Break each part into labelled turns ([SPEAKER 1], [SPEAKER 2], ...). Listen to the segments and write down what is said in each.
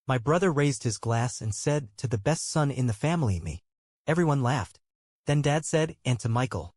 [SPEAKER 1] My brother raised his glass and said, "To the best son in the family, me." Everyone laughed. Then Dad said, "And to Michael,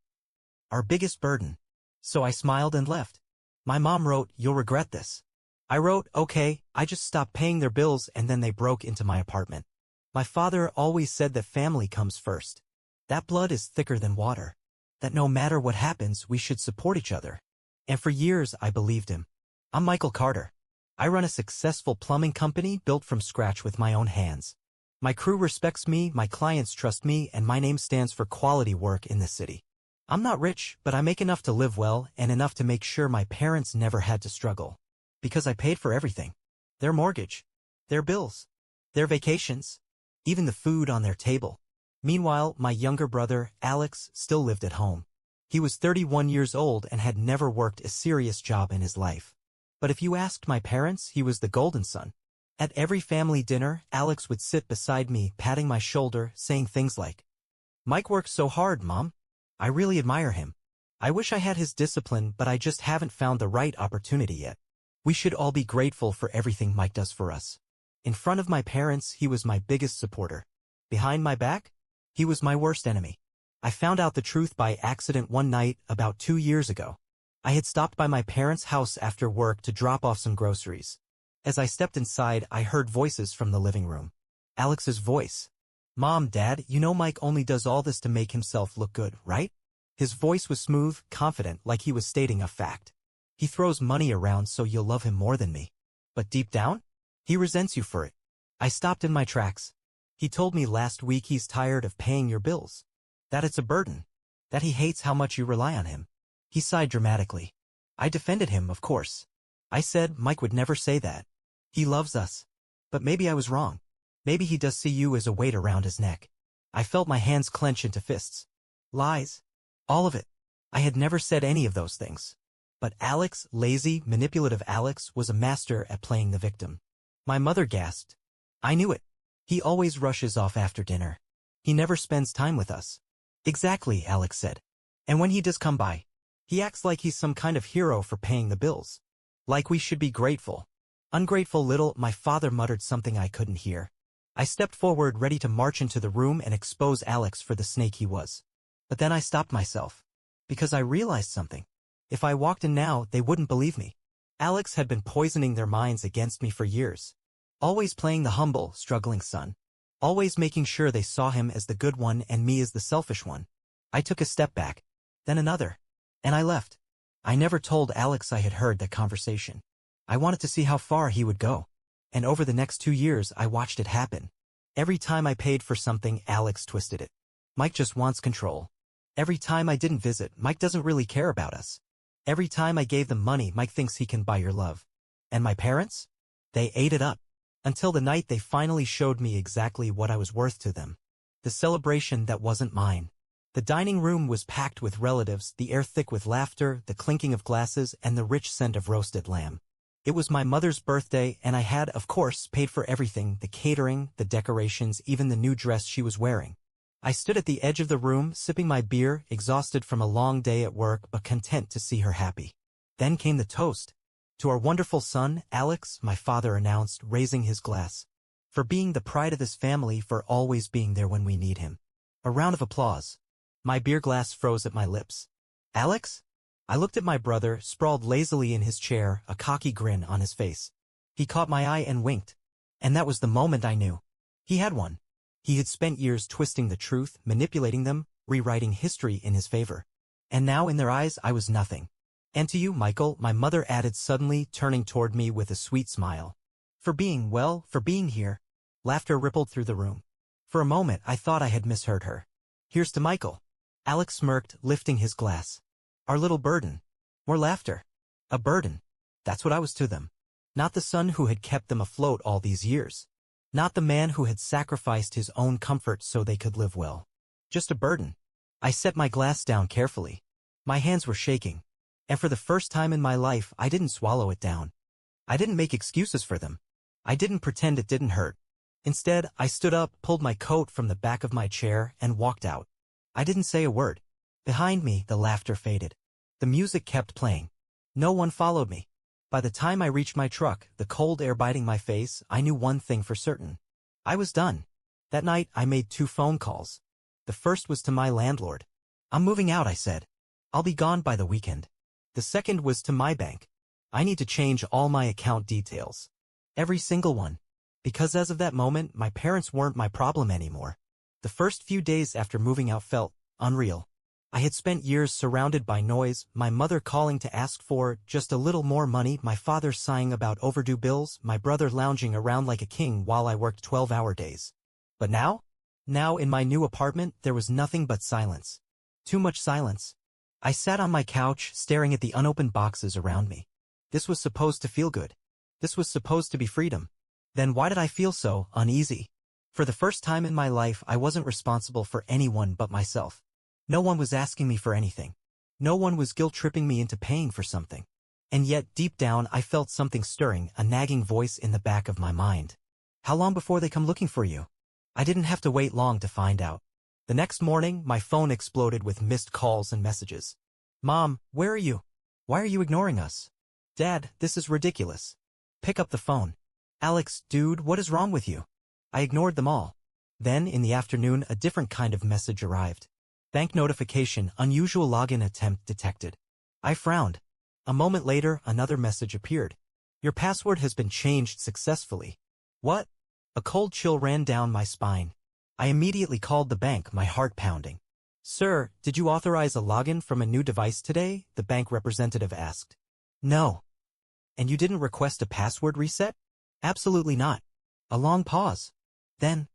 [SPEAKER 1] our biggest burden." So I smiled and left. My mom wrote, "You'll regret this." I wrote, "Okay." I just stopped paying their bills and then they broke into my apartment. My father always said that family comes first. That blood is thicker than water. That no matter what happens, we should support each other. And for years, I believed him. I'm Michael Carter. I run a successful plumbing company built from scratch with my own hands. My crew respects me, my clients trust me, and my name stands for quality work in the city. I'm not rich, but I make enough to live well and enough to make sure my parents never had to struggle. Because I paid for everything. Their mortgage, their bills, their vacations, even the food on their table. Meanwhile, my younger brother, Alex, still lived at home. He was 31 years old and had never worked a serious job in his life. But if you asked my parents, he was the golden son. At every family dinner, Alex would sit beside me, patting my shoulder, saying things like, "Mike works so hard, Mom. I really admire him. I wish I had his discipline, but I just haven't found the right opportunity yet." We should all be grateful for everything Mike does for us. In front of my parents, he was my biggest supporter. Behind my back, he was my worst enemy. I found out the truth by accident one night about 2 years ago. I had stopped by my parents' house after work to drop off some groceries. As I stepped inside, I heard voices from the living room. Alex's voice. "Mom, Dad, you know Mike only does all this to make himself look good, right?" His voice was smooth, confident, like he was stating a fact. "He throws money around so you'll love him more than me. But deep down, he resents you for it." I stopped in my tracks. "He told me last week he's tired of paying your bills. That it's a burden. That he hates how much you rely on him." He sighed dramatically. I defended him, of course. I said Mike would never say that. He loves us. But maybe I was wrong. Maybe he does see you as a weight around his neck. I felt my hands clench into fists. Lies. All of it. I had never said any of those things. But Alex, lazy, manipulative Alex, was a master at playing the victim. My mother gasped. "I knew it. He always rushes off after dinner. He never spends time with us." "Exactly," Alex said. "And when he does come by, he acts like he's some kind of hero for paying the bills. Like we should be grateful." "Ungrateful little," my father muttered something I couldn't hear. I stepped forward, ready to march into the room and expose Alex for the snake he was. But then I stopped myself. Because I realized something. If I walked in now, they wouldn't believe me. Alex had been poisoning their minds against me for years. Always playing the humble, struggling son. Always making sure they saw him as the good one and me as the selfish one. I took a step back. Then another. And I left. I never told Alex I had heard that conversation. I wanted to see how far he would go. And over the next 2 years, I watched it happen. Every time I paid for something, Alex twisted it. Mike just wants control. Every time I didn't visit, Mike doesn't really care about us. Every time I gave them money, Mike thinks he can buy your love. And my parents? They ate it up. Until the night they finally showed me exactly what I was worth to them. The celebration that wasn't mine. The dining room was packed with relatives, the air thick with laughter, the clinking of glasses, and the rich scent of roasted lamb. It was my mother's birthday, and I had, of course, paid for everything, the catering, the decorations, even the new dress she was wearing. I stood at the edge of the room, sipping my beer, exhausted from a long day at work, but content to see her happy. Then came the toast. "To our wonderful son, Alex," my father announced, raising his glass. "For being the pride of this family, for always being there when we need him." A round of applause. My beer glass froze at my lips. "Alex?" I looked at my brother, sprawled lazily in his chair, a cocky grin on his face. He caught my eye and winked. And that was the moment I knew. He had one. He had spent years twisting the truth, manipulating them, rewriting history in his favor. And now in their eyes I was nothing. "And to you, Michael," my mother added suddenly, turning toward me with a sweet smile. "For being, well, for being here." Laughter rippled through the room. For a moment I thought I had misheard her. "Here's to Michael." Alex smirked, lifting his glass. "Our little burden." More laughter. A burden. That's what I was to them. Not the son who had kept them afloat all these years. Not the man who had sacrificed his own comfort so they could live well. Just a burden. I set my glass down carefully. My hands were shaking. And for the first time in my life, I didn't swallow it down. I didn't make excuses for them. I didn't pretend it didn't hurt. Instead, I stood up, pulled my coat from the back of my chair, and walked out. I didn't say a word. Behind me, the laughter faded. The music kept playing. No one followed me. By the time I reached my truck, the cold air biting my face, I knew one thing for certain. I was done. That night, I made 2 phone calls. The first was to my landlord. "I'm moving out," I said. "I'll be gone by the weekend." The second was to my bank. "I need to change all my account details. Every single one." Because as of that moment, my parents weren't my problem anymore. The first few days after moving out felt unreal. I had spent years surrounded by noise, my mother calling to ask for just a little more money, my father sighing about overdue bills, my brother lounging around like a king while I worked 12-hour days. But now? Now in my new apartment, there was nothing but silence. Too much silence. I sat on my couch, staring at the unopened boxes around me. This was supposed to feel good. This was supposed to be freedom. Then why did I feel so uneasy? For the first time in my life, I wasn't responsible for anyone but myself. No one was asking me for anything. No one was guilt-tripping me into paying for something. And yet, deep down, I felt something stirring, a nagging voice in the back of my mind. How long before they come looking for you? I didn't have to wait long to find out. The next morning, my phone exploded with missed calls and messages. "Mom, where are you? Why are you ignoring us? Dad, this is ridiculous. Pick up the phone. Alex, dude, what is wrong with you?" I ignored them all. Then, in the afternoon, a different kind of message arrived. Bank notification, unusual login attempt detected. I frowned. A moment later, another message appeared. Your password has been changed successfully. What? A cold chill ran down my spine. I immediately called the bank, my heart pounding. Sir, did you authorize a login from a new device today? The bank representative asked. No. And you didn't request a password reset? Absolutely not. A long pause. Then,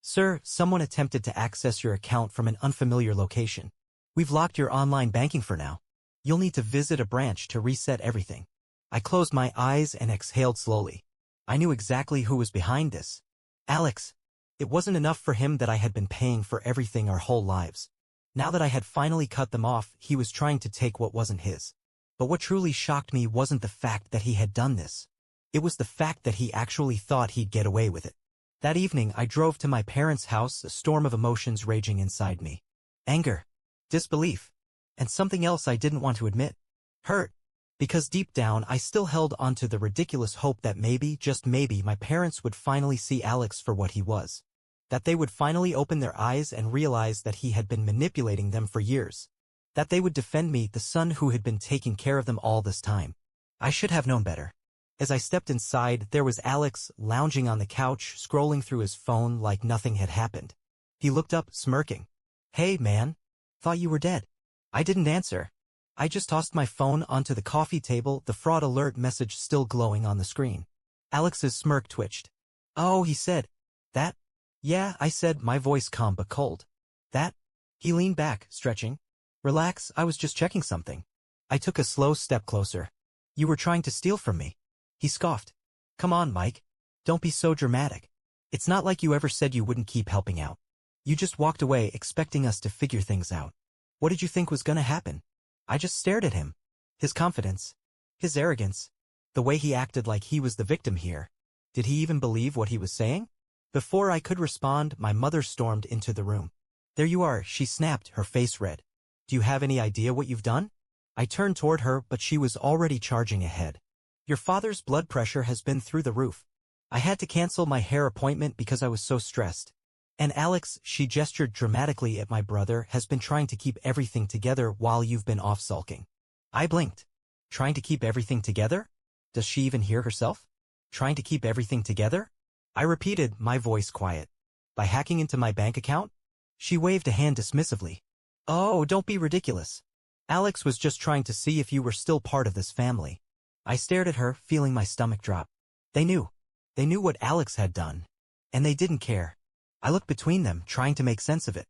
[SPEAKER 1] Sir, someone attempted to access your account from an unfamiliar location. We've locked your online banking for now. You'll need to visit a branch to reset everything. I closed my eyes and exhaled slowly. I knew exactly who was behind this. Alex. It wasn't enough for him that I had been paying for everything our whole lives. Now that I had finally cut them off, he was trying to take what wasn't his. But what truly shocked me wasn't the fact that he had done this. It was the fact that he actually thought he'd get away with it. That evening, I drove to my parents' house, a storm of emotions raging inside me. Anger, disbelief, and something else I didn't want to admit. Hurt. Because deep down, I still held onto the ridiculous hope that maybe, just maybe, my parents would finally see Alex for what he was. That they would finally open their eyes and realize that he had been manipulating them for years. That they would defend me, the son who had been taking care of them all this time. I should have known better. As I stepped inside, there was Alex, lounging on the couch, scrolling through his phone like nothing had happened. He looked up, smirking. Hey, man. Thought you were dead. I didn't answer. I just tossed my phone onto the coffee table, the fraud alert message still glowing on the screen. Alex's smirk twitched. Oh, he said. That? Yeah, I said, my voice calm but cold. That? He leaned back, stretching. Relax, I was just checking something. I took a slow step closer. You were trying to steal from me. He scoffed. Come on, Mike. Don't be so dramatic. It's not like you ever said you wouldn't keep helping out. You just walked away expecting us to figure things out. What did you think was gonna happen? I just stared at him. His confidence. His arrogance. The way he acted like he was the victim here. Did he even believe what he was saying? Before I could respond, my mother stormed into the room. There you are, she snapped, her face red. Do you have any idea what you've done? I turned toward her, but she was already charging ahead. Your father's blood pressure has been through the roof. I had to cancel my hair appointment because I was so stressed. And Alex, she gestured dramatically at my brother, has been trying to keep everything together while you've been off sulking. I blinked. Trying to keep everything together? Does she even hear herself? Trying to keep everything together? I repeated, my voice quiet. By hacking into my bank account? She waved a hand dismissively. Oh, don't be ridiculous. Alex was just trying to see if you were still part of this family. I stared at her, feeling my stomach drop. They knew. They knew what Alex had done. And they didn't care. I looked between them, trying to make sense of it.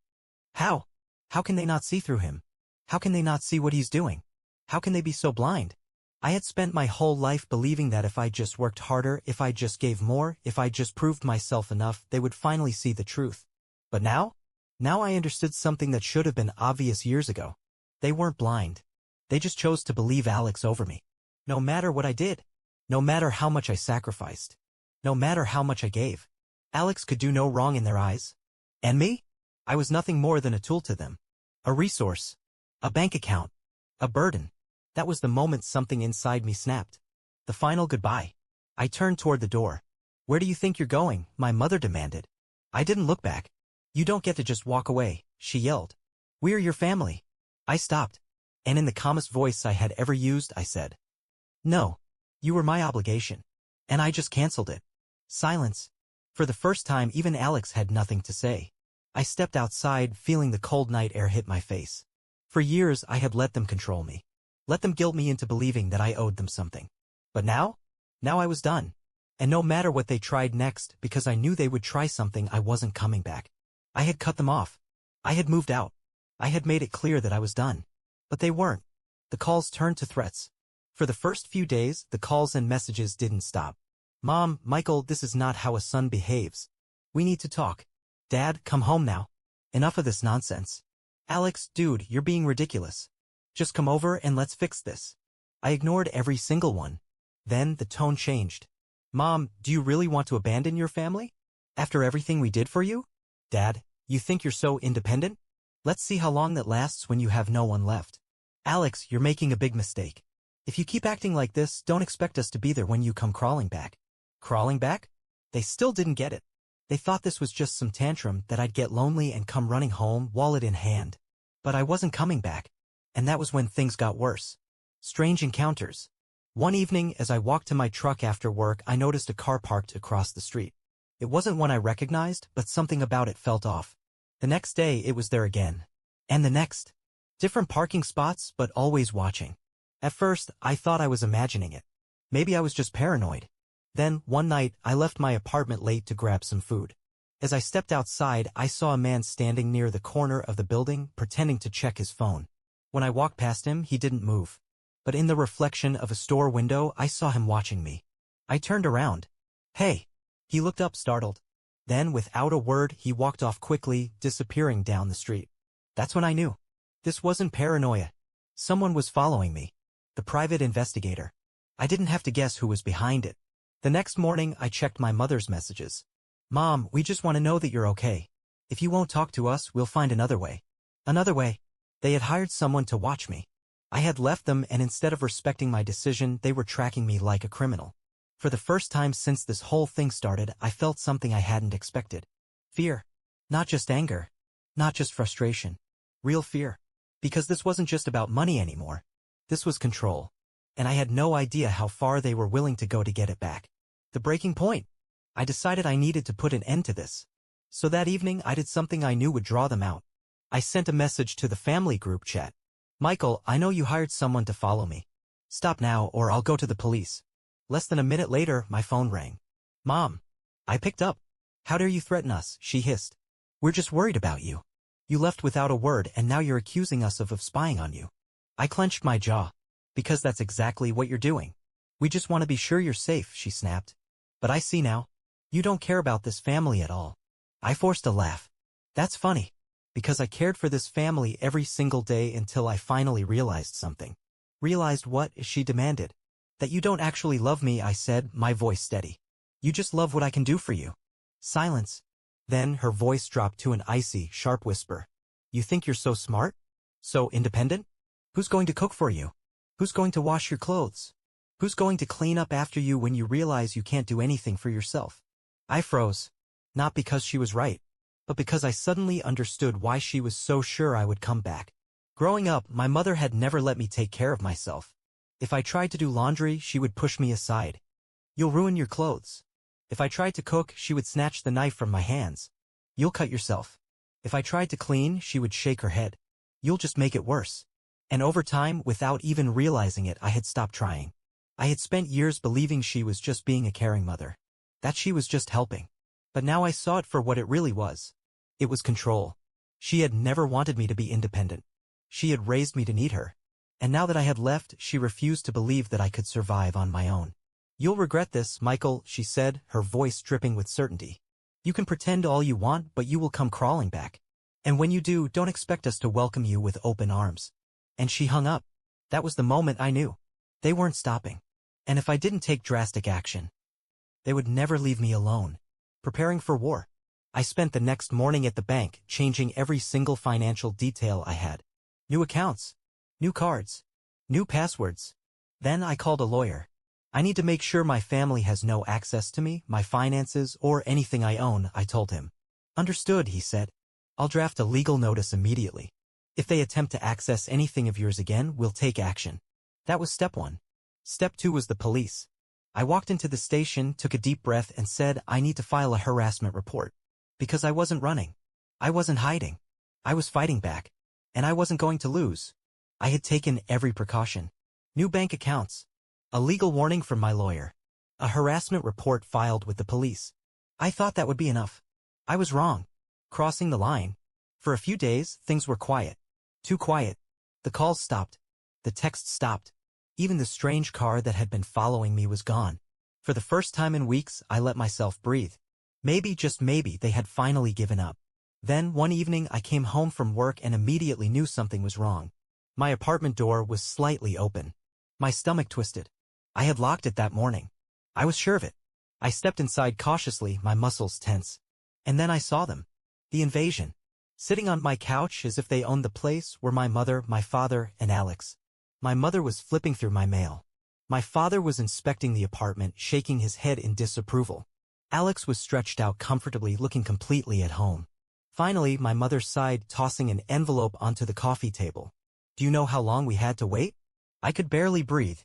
[SPEAKER 1] How? How can they not see through him? How can they not see what he's doing? How can they be so blind? I had spent my whole life believing that if I just worked harder, if I just gave more, if I just proved myself enough, they would finally see the truth. But now? Now I understood something that should have been obvious years ago. They weren't blind. They just chose to believe Alex over me. No matter what I did. No matter how much I sacrificed. No matter how much I gave. Alex could do no wrong in their eyes. And me? I was nothing more than a tool to them. A resource. A bank account. A burden. That was the moment something inside me snapped. The final goodbye. I turned toward the door. Where do you think you're going? My mother demanded. I didn't look back. You don't get to just walk away, she yelled. We're your family. I stopped. And in the calmest voice I had ever used, I said, no. You were my obligation. And I just canceled it. Silence. For the first time, even Alex had nothing to say. I stepped outside, feeling the cold night air hit my face. For years, I had let them control me. Let them guilt me into believing that I owed them something. But now? Now I was done. And no matter what they tried next, because I knew they would try something, I wasn't coming back. I had cut them off. I had moved out. I had made it clear that I was done. But they weren't. The calls turned to threats. For the first few days, the calls and messages didn't stop. Mom, Michael, this is not how a son behaves. We need to talk. Dad, come home now. Enough of this nonsense. Alex, dude, you're being ridiculous. Just come over and let's fix this. I ignored every single one. Then the tone changed. Mom, do you really want to abandon your family? After everything we did for you? Dad, you think you're so independent? Let's see how long that lasts when you have no one left. Alex, you're making a big mistake. If you keep acting like this, don't expect us to be there when you come crawling back. Crawling back? They still didn't get it. They thought this was just some tantrum that I'd get lonely and come running home, wallet in hand. But I wasn't coming back. And that was when things got worse. Strange encounters. One evening, as I walked to my truck after work, I noticed a car parked across the street. It wasn't one I recognized, but something about it felt off. The next day, it was there again. And the next. Different parking spots, but always watching. At first, I thought I was imagining it. Maybe I was just paranoid. Then, one night, I left my apartment late to grab some food. As I stepped outside, I saw a man standing near the corner of the building, pretending to check his phone. When I walked past him, he didn't move. But in the reflection of a store window, I saw him watching me. I turned around. Hey! He looked up startled. Then, without a word, he walked off quickly, disappearing down the street. That's when I knew. This wasn't paranoia. Someone was following me. The private investigator. I didn't have to guess who was behind it. The next morning, I checked my mother's messages. Mom, we just want to know that you're okay. If you won't talk to us, we'll find another way. Another way. They had hired someone to watch me. I had left them, and instead of respecting my decision, they were tracking me like a criminal. For the first time since this whole thing started, I felt something I hadn't expected. Fear. Not just anger. Not just frustration. Real fear. Because this wasn't just about money anymore. This was control. And I had no idea how far they were willing to go to get it back. The breaking point. I decided I needed to put an end to this. So that evening, I did something I knew would draw them out. I sent a message to the family group chat. Michael, I know you hired someone to follow me. Stop now or I'll go to the police. Less than a minute later, my phone rang. Mom. I picked up. How dare you threaten us, she hissed. We're just worried about you. You left without a word and now you're accusing us of spying on you. I clenched my jaw. Because that's exactly what you're doing. We just want to be sure you're safe, she snapped. But I see now. You don't care about this family at all. I forced a laugh. That's funny. Because I cared for this family every single day until I finally realized something. Realized what? She demanded. That you don't actually love me, I said, my voice steady. You just love what I can do for you. Silence. Then her voice dropped to an icy, sharp whisper. You think you're so smart? So independent? Who's going to cook for you? Who's going to wash your clothes? Who's going to clean up after you when you realize you can't do anything for yourself? I froze. Not because she was right, but because I suddenly understood why she was so sure I would come back. Growing up, my mother had never let me take care of myself. If I tried to do laundry, she would push me aside. You'll ruin your clothes. If I tried to cook, she would snatch the knife from my hands. You'll cut yourself. If I tried to clean, she would shake her head. You'll just make it worse. And over time, without even realizing it, I had stopped trying. I had spent years believing she was just being a caring mother. That she was just helping. But now I saw it for what it really was. It was control. She had never wanted me to be independent. She had raised me to need her. And now that I had left, she refused to believe that I could survive on my own. You'll regret this, Michael, she said, her voice dripping with certainty. You can pretend all you want, but you will come crawling back. And when you do, don't expect us to welcome you with open arms. And she hung up. That was the moment I knew. They weren't stopping. And if I didn't take drastic action, they would never leave me alone. Preparing for war. I spent the next morning at the bank, changing every single financial detail I had. New accounts. New cards. New passwords. Then I called a lawyer. I need to make sure my family has no access to me, my finances, or anything I own, I told him. Understood, he said. I'll draft a legal notice immediately. If they attempt to access anything of yours again, we'll take action. That was step 1. Step 2 was the police. I walked into the station, took a deep breath, and said I need to file a harassment report. Because I wasn't running. I wasn't hiding. I was fighting back. And I wasn't going to lose. I had taken every precaution. New bank accounts. A legal warning from my lawyer. A harassment report filed with the police. I thought that would be enough. I was wrong. Crossing the line. For a few days, things were quiet. Too quiet. The calls stopped. The texts stopped. Even the strange car that had been following me was gone. For the first time in weeks, I let myself breathe. Maybe, just maybe, they had finally given up. Then, one evening, I came home from work and immediately knew something was wrong. My apartment door was slightly open. My stomach twisted. I had locked it that morning. I was sure of it. I stepped inside cautiously, my muscles tense. And then I saw them. The invasion. Sitting on my couch as if they owned the place were my mother, my father, and Alex. My mother was flipping through my mail. My father was inspecting the apartment, shaking his head in disapproval. Alex was stretched out comfortably, looking completely at home. Finally, my mother sighed, tossing an envelope onto the coffee table. Do you know how long we had to wait? I could barely breathe.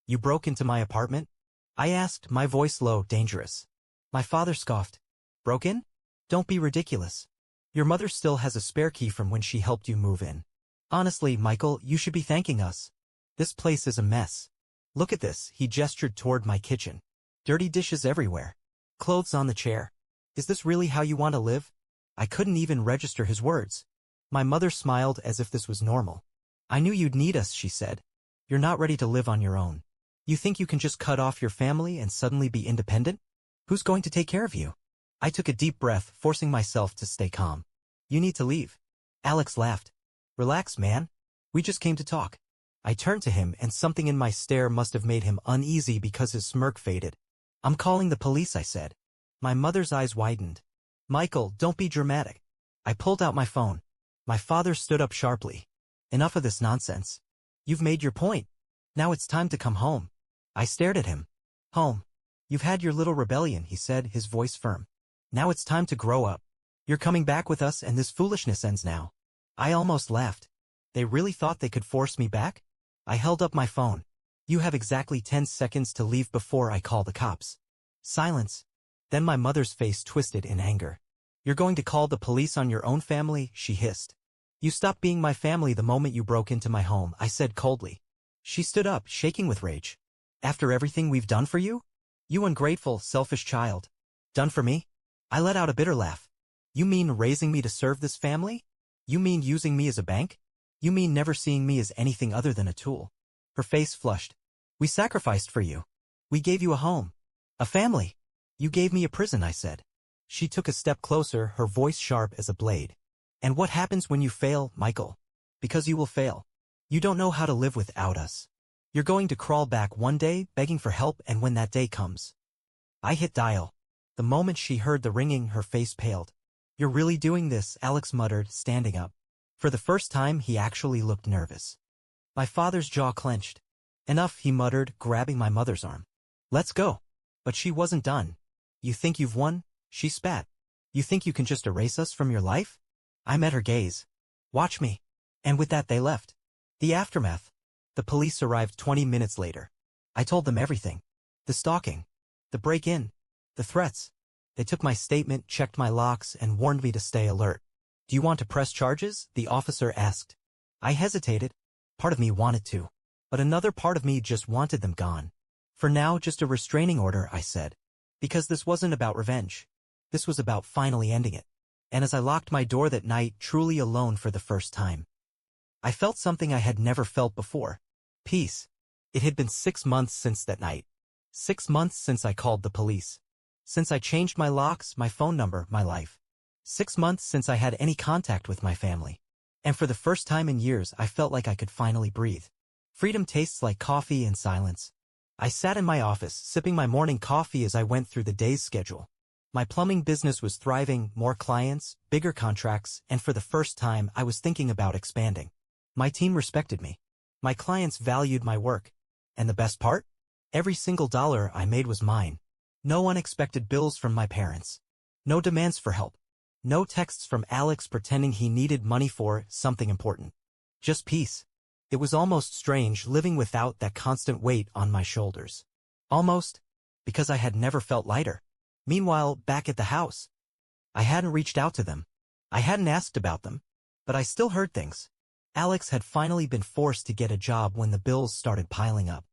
[SPEAKER 1] You broke into my apartment? I asked, my voice low, dangerous. My father scoffed. Broke in? Don't be ridiculous. Your mother still has a spare key from when she helped you move in. Honestly, Michael, you should be thanking us. This place is a mess. Look at this, he gestured toward my kitchen. Dirty dishes everywhere. Clothes on the chair. Is this really how you want to live? I couldn't even register his words. My mother smiled as if this was normal. I knew you'd need us, she said. You're not ready to live on your own. You think you can just cut off your family and suddenly be independent? Who's going to take care of you? I took a deep breath, forcing myself to stay calm. You need to leave. Alex laughed. Relax, man. We just came to talk. I turned to him, and something in my stare must have made him uneasy because his smirk faded. I'm calling the police, I said. My mother's eyes widened. Michael, don't be dramatic. I pulled out my phone. My father stood up sharply. Enough of this nonsense. You've made your point. Now it's time to come home. I stared at him. Home. You've had your little rebellion, he said, his voice firm. Now it's time to grow up. You're coming back with us and this foolishness ends now. I almost laughed. They really thought they could force me back? I held up my phone. You have exactly 10 seconds to leave before I call the cops. Silence. Then my mother's face twisted in anger. You're going to call the police on your own family, she hissed. You stopped being my family the moment you broke into my home, I said coldly. She stood up, shaking with rage. After everything we've done for you? You ungrateful, selfish child. Done for me? I let out a bitter laugh. You mean raising me to serve this family? You mean using me as a bank? You mean never seeing me as anything other than a tool? Her face flushed. We sacrificed for you. We gave you a home. A family. You gave me a prison, I said. She took a step closer, her voice sharp as a blade. And what happens when you fail, Michael? Because you will fail. You don't know how to live without us. You're going to crawl back one day, begging for help, and when that day comes. I hit dial. The moment she heard the ringing, her face paled. You're really doing this, Alex muttered, standing up. For the first time, he actually looked nervous. My father's jaw clenched. Enough, he muttered, grabbing my mother's arm. Let's go. But she wasn't done. You think you've won? She spat. You think you can just erase us from your life? I met her gaze. Watch me. And with that they left. The aftermath. The police arrived 20 minutes later. I told them everything. The stalking. The break-in. The threats. They took my statement, checked my locks, and warned me to stay alert. Do you want to press charges? The officer asked. I hesitated. Part of me wanted to. But another part of me just wanted them gone. For now, just a restraining order, I said. Because this wasn't about revenge. This was about finally ending it. And as I locked my door that night, truly alone for the first time, I felt something I had never felt before. Peace. It had been 6 months since that night. 6 months since I called the police. Since I changed my locks, my phone number, my life. 6 months since I had any contact with my family. And for the first time in years, I felt like I could finally breathe. Freedom tastes like coffee and silence. I sat in my office, sipping my morning coffee as I went through the day's schedule. My plumbing business was thriving, more clients, bigger contracts, and for the first time, I was thinking about expanding. My team respected me. My clients valued my work. And the best part? Every single dollar I made was mine. No unexpected bills from my parents. No demands for help. No texts from Alex pretending he needed money for something important. Just peace. It was almost strange living without that constant weight on my shoulders. Almost, because I had never felt lighter. Meanwhile, back at the house, I hadn't reached out to them. I hadn't asked about them. But I still heard things. Alex had finally been forced to get a job when the bills started piling up.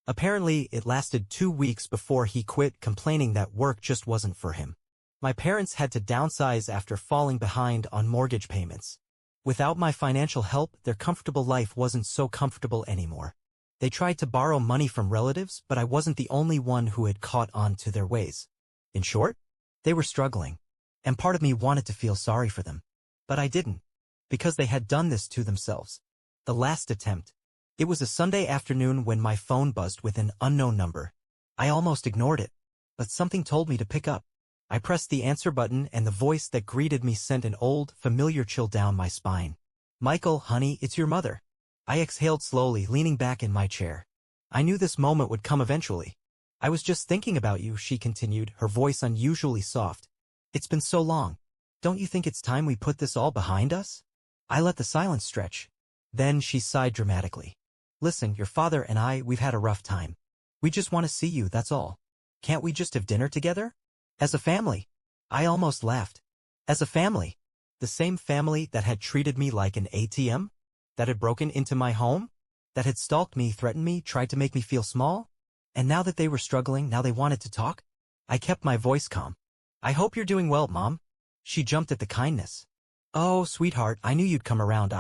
[SPEAKER 1] Apparently, it lasted 2 weeks before he quit, complaining that work just wasn't for him. My parents had to downsize after falling behind on mortgage payments. Without my financial help, their comfortable life wasn't so comfortable anymore. They tried to borrow money from relatives, but I wasn't the only one who had caught on to their ways. In short, they were struggling, and part of me wanted to feel sorry for them. But I didn't, because they had done this to themselves. The last attempt. It was a Sunday afternoon when my phone buzzed with an unknown number. I almost ignored it, but something told me to pick up. I pressed the answer button, and the voice that greeted me sent an old, familiar chill down my spine. "Michael, honey, it's your mother." I exhaled slowly, leaning back in my chair. I knew this moment would come eventually. "I was just thinking about you," she continued, her voice unusually soft. "It's been so long. Don't you think it's time we put this all behind us?" I let the silence stretch. Then she sighed dramatically. "Listen, your father and we've had a rough time. We just want to see you, that's all. Can't we just have dinner together? As a family." I almost laughed. As a family? The same family that had treated me like an ATM? That had broken into my home? That had stalked me, threatened me, tried to make me feel small? And now that they were struggling, now they wanted to talk? I kept my voice calm. "I hope you're doing well, Mom." She jumped at the kindness. "Oh, sweetheart, I knew you'd come around,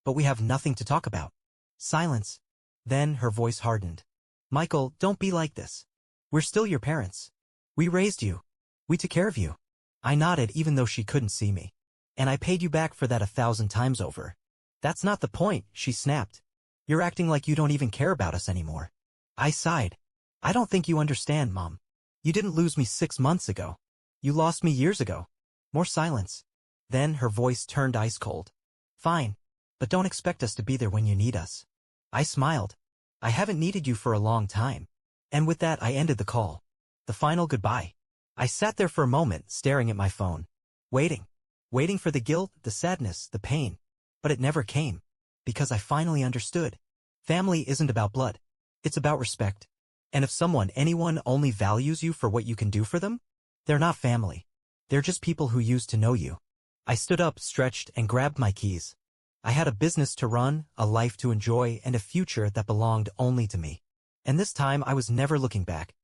[SPEAKER 1] but we have nothing to talk about." Silence. Then her voice hardened. "Michael, don't be like this. We're still your parents. We raised you. We took care of you." I nodded even though she couldn't see me. "And I paid you back for that 1,000 times over." "That's not the point," she snapped. "You're acting like you don't even care about us anymore." I sighed. "I don't think you understand, Mom. You didn't lose me 6 months ago. You lost me years ago." More silence. Then her voice turned ice cold. "Fine, but don't expect us to be there when you need us." I smiled. "I haven't needed you for a long time." And with that I ended the call. The final goodbye. I sat there for a moment, staring at my phone. Waiting for the guilt, the sadness, the pain. But it never came. Because I finally understood. Family isn't about blood. It's about respect. And if anyone only values you for what you can do for them, they're not family. They're just people who used to know you. I stood up, stretched, and grabbed my keys. I had a business to run, a life to enjoy, and a future that belonged only to me. And this time I was never looking back.